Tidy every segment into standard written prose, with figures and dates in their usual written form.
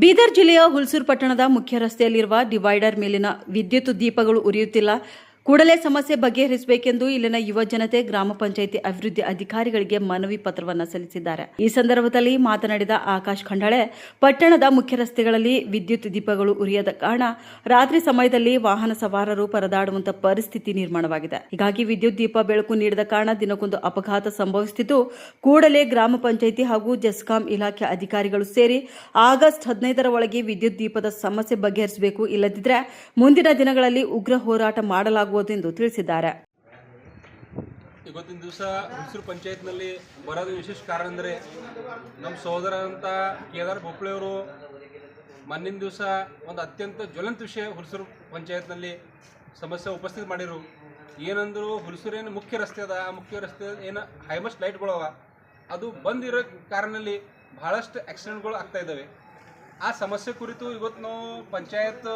ಬೀದರ್ ಜಿಲ್ಲೆಯ ಹುಲ್ಸೂರು ಪಟ್ಟಣದ ಮುಖ್ಯ ರಸ್ತೆಯಲ್ಲಿರುವ ಡಿವೈಡರ್ ಮೇಲಿನ ವಿದ್ಯುತ್ ದೀಪಗಳು ಉರಿಯುತ್ತಿಲ್ಲ. ಕೂಡಲೇ ಸಮಸ್ಯೆ ಬಗೆಹರಿಸಬೇಕೆಂದು ಇಲ್ಲಿನ ಯುವ ಜನತೆ ಗ್ರಾಮ ಪಂಚಾಯಿತಿ ಅಭಿವೃದ್ಧಿ ಅಧಿಕಾರಿಗಳಿಗೆ ಮನವಿ ಪತ್ರವನ್ನು ಸಲ್ಲಿಸಿದ್ದಾರೆ. ಈ ಸಂದರ್ಭದಲ್ಲಿ ಮಾತನಾಡಿದ ಆಕಾಶ್ ಖಂಡಾಳೆ, ಪಟ್ಟಣದ ಮುಖ್ಯ ರಸ್ತೆಗಳಲ್ಲಿ ವಿದ್ಯುತ್ ದೀಪಗಳು ಉರಿಯದ ಕಾರಣ ರಾತ್ರಿ ಸಮಯದಲ್ಲಿ ವಾಹನ ಸವಾರರು ಪರದಾಡುವಂತಹ ಪರಿಸ್ಥಿತಿ ನಿರ್ಮಾಣವಾಗಿದೆ. ಹೀಗಾಗಿ ವಿದ್ಯುತ್ ದೀಪ ಬೆಳಕು ನೀಡದ ಕಾರಣ ದಿನಕ್ಕೊಂದು ಅಪಘಾತ ಸಂಭವಿಸುತ್ತಿದ್ದು, ಕೂಡಲೇ ಗ್ರಾಮ ಪಂಚಾಯಿತಿ ಹಾಗೂ ಜೆಸ್ಕಾಂ ಇಲಾಖೆ ಅಧಿಕಾರಿಗಳು ಸೇರಿ ಆಗಸ್ಟ್ 15ರ ಒಳಗೆ ವಿದ್ಯುತ್ ದೀಪದ ಸಮಸ್ಯೆ ಬಗೆಹರಿಸಬೇಕು. ಇಲ್ಲದಿದ್ದರೆ ಮುಂದಿನ ದಿನಗಳಲ್ಲಿ ಉಗ್ರ ಹೋರಾಟ ಮಾಡಲಾಗುವುದು ಎಂದು ತಿಳಿಸಿದ್ದಾರೆ. ಇವತ್ತಿನ ದಿವಸ ಹುಲ್ಸೂರು ಪಂಚಾಯತ್ನಲ್ಲಿ ಬರೋದು ವಿಶೇಷ ಕಾರಣ ಅಂದರೆ ನಮ್ಮ ಸಹೋದರಂತ ಕೇದಾರ್ ಬೋಪ್ಳೆಯವರು ಮೊನ್ನಿನ ದಿವಸ ಒಂದು ಅತ್ಯಂತ ಜ್ವಲಂತ ವಿಷಯ ಹುಲ್ಸೂರು ಪಂಚಾಯತ್ನಲ್ಲಿ ಸಮಸ್ಯೆ ಉಪಸ್ಥಿತಿ ಮಾಡಿರು. ಏನಂದ್ರು ಹುಲ್ಸೂರೇನು ಮುಖ್ಯ ರಸ್ತೆ ಅದ, ಆ ಮುಖ್ಯ ರಸ್ತೆ ಏನು ಹೈಮಸ್ಟ್ ಲೈಟ್ಗಳವ, ಅದು ಬಂದಿರೋ ಕಾರಣದಲ್ಲಿ ಬಹಳಷ್ಟು ಆಕ್ಸಿಡೆಂಟ್ಗಳು ಆಗ್ತಾ ಇದ್ದಾವೆ. ಆ ಸಮಸ್ಯೆ ಕುರಿತು ಇವತ್ತು ನಾವು ಪಂಚಾಯತ್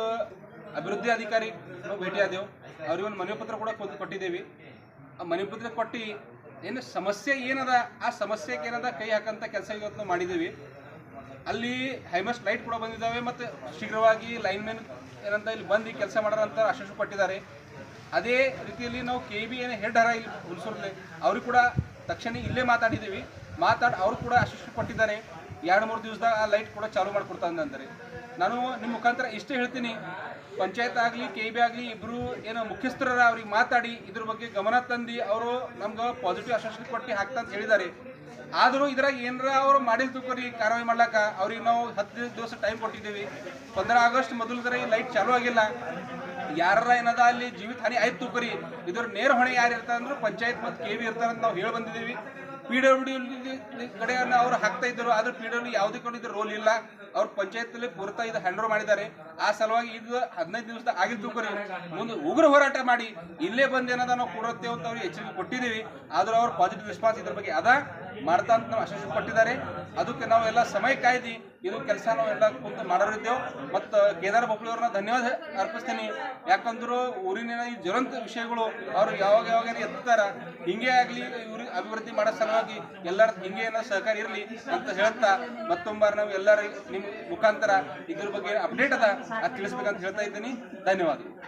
ಅಭಿವೃದ್ಧಿ ಅಧಿಕಾರಿ ಭೇಟಿ ಆದೆವು. ಅವ್ರಿಗೆ ಒಂದು ಮನವಿ ಪತ್ರ ಕೂಡ ಕೊಟ್ಟಿದ್ದೇವೆ. ಆ ಮನವಿ ಪತ್ರ ಕೊಟ್ಟು ಏನು ಸಮಸ್ಯೆ ಏನದ ಆ ಸಮಸ್ಯೆಗೆ ಏನದ ಕೈ ಹಾಕಂತ ಕೆಲಸ ಇವತ್ತು ನಾವು ಮಾಡಿದ್ದೀವಿ. ಅಲ್ಲಿ ಹೈಮಸ್ಟ್ ಲೈಟ್ ಕೂಡ ಬಂದಿದ್ದಾವೆ ಮತ್ತು ಶೀಘ್ರವಾಗಿ ಲೈನ್ ಮ್ಯಾನ್ ಏನಂತ ಇಲ್ಲಿ ಬಂದು ಕೆಲಸ ಮಾಡೋರಂತ ಆಶ್ವಾಸ ಪಟ್ಟಿದ್ದಾರೆ. ಅದೇ ರೀತಿಯಲ್ಲಿ ನಾವು KEB ಏನು ಹೆಡ್ ಹರ ಇಲ್ಲಿ ಹುಲ್ಸೂರಲ್ಲಿ ಅವ್ರಿಗೆ ಕೂಡ ತಕ್ಷಣ ಇಲ್ಲೇ ಮಾತಾಡಿದ್ದೀವಿ. ಅವರು ಕೂಡ ಆಶ್ವಾಸ ಕೊಟ್ಟಿದ್ದಾರೆ 2-3 ದಿವಸದಾಗ ಆ ಲೈಟ್ ಕೂಡ ಚಾಲೂ ಮಾಡಿಕೊಡ್ತಾರೆ ಅಂತಾರೆ. ನಾನು ನಿಮ್ಮ ಮುಖಾಂತರ ಇಷ್ಟೇ ಹೇಳ್ತೀನಿ, ಪಂಚಾಯತ್ ಆಗಲಿ KEB ಆಗಲಿ ಇಬ್ಬರು ಏನೋ ಮುಖ್ಯಸ್ಥರ ಅವ್ರಿಗೆ ಮಾತಾಡಿ ಇದ್ರ ಬಗ್ಗೆ ಗಮನ ತಂದು ಅವರು ನಮ್ಗೆ ಪಾಸಿಟಿವ್ ಆಶ್ವಾಸನೆ ಕೊಟ್ಟು ಹಾಕ್ತಾ ಅಂತ ಹೇಳಿದ್ದಾರೆ. ಆದರೂ ಇದ್ರಾಗ ಏನಾರ ಅವರು ಮಾಡಿಲ್ ತುಕೋರಿ ಕಾರ್ಯವಾಹಿ ಮಾಡ್ಲಾಕ ಅವ್ರಿಗೆ ನಾವು 10 ದಿವಸ ಟೈಮ್ ಕೊಟ್ಟಿದ್ದೀವಿ. 15 ಆಗಸ್ಟ್ ಮೊದಲುದರ ಈ ಲೈಟ್ ಚಾಲೂ ಆಗಿಲ್ಲ. ಯಾರ ಏನದ ಅಲ್ಲಿ ಜೀವಿತ ಹಾನಿ ಆಯ್ತು ತುಕೋರಿ, ಇದ್ರ ನೇರ ಹೊಣೆ ಯಾರು ಇರ್ತಾರೆ ಅಂದ್ರೆ ಪಂಚಾಯತ್ ಮತ್ತು KEB ಇರ್ತಾರೆ ಅಂತ ನಾವು ಹೇಳಿ ಬಂದಿದ್ದೀವಿ. PWD ಕಡೆಯನ್ನು ಅವರು ಹಾಕ್ತಾ ಇದ್ದರು, ಆದ್ರೆ PWD ಯಾವುದೇ ಕಡೆ ಇದ್ರ ರೋಲ್ ಇಲ್ಲ. ಅವ್ರು ಪಂಚಾಯತ್ನಲ್ಲಿ ಪೂರ್ತಿ ಇದು ಹ್ಯಾಂಡ್ ಓವರ್ ಮಾಡಿದ್ದಾರೆ. ಆ ಸಲುವಾಗಿ ಇದು 15 ದಿವಸದ ಆಗಿದ್ದು ಕರಿ ಮುಂದೆ ಉಗ್ರ ಹೋರಾಟ ಮಾಡಿ ಇಲ್ಲೇ ಬಂದು ಏನದ ನಾವು ಕೊಡುತ್ತೇವೆ ಅಂತ ಅವ್ರಿಗೆ ಎಚ್ಚರಿಕೆ ಕೊಟ್ಟಿದ್ದೀವಿ. ಆದರೂ ಅವ್ರು ಪಾಸಿಟಿವ್ ರೆಸ್ಪಾನ್ಸ್ ಇದ್ರ ಬಗ್ಗೆ ಅದ ಮಾಡ್ತಾ ಅಂತ ನಾವು ಆಶ್ವಾಸ ಕೊಟ್ಟಿದ್ದಾರೆ. ಅದಕ್ಕೆ ನಾವೆಲ್ಲ ಸಮಯ ಕಾಯ್ದು ಇದು ಕೆಲಸ ನಾವೆಲ್ಲ ಕುಂತು ಮಾಡೋರಿದ್ದೇವೆ. ಮತ್ತು ಕೇದಾರ್ ಬೋಪ್ಳೆಯವ್ರನ್ನ ಧನ್ಯವಾದ ಅರ್ಪಿಸ್ತೀನಿ. ಯಾಕಂದ್ರೆ ಊರಿನ ಈ ಜ್ವಲಂತ ವಿಷಯಗಳು ಅವರು ಯಾವಾಗ ಎತ್ತಾರ, ಹಿಂಗೆ ಆಗಲಿ ಇವ್ರಿಗೆ ಅಭಿವೃದ್ಧಿ ಮಾಡೋ ಸಲುವಾಗಿ ಎಲ್ಲರ ಹಿಂಗೆ ಏನೋ ಸಹಕಾರ ಇರಲಿ ಅಂತ ಹೇಳ್ತಾ ಮತ್ತೊಂಬಾರು ನಾವು ಎಲ್ಲರೂ ನಿಮ್ಮ ಮುಖಾಂತರ ಇದ್ರ ಬಗ್ಗೆ ಅಪ್ಡೇಟ್ ಅದ ಅದು ತಿಳಿಸ್ಬೇಕಂತ ಹೇಳ್ತಾ ಇದ್ದೀನಿ. ಧನ್ಯವಾದ.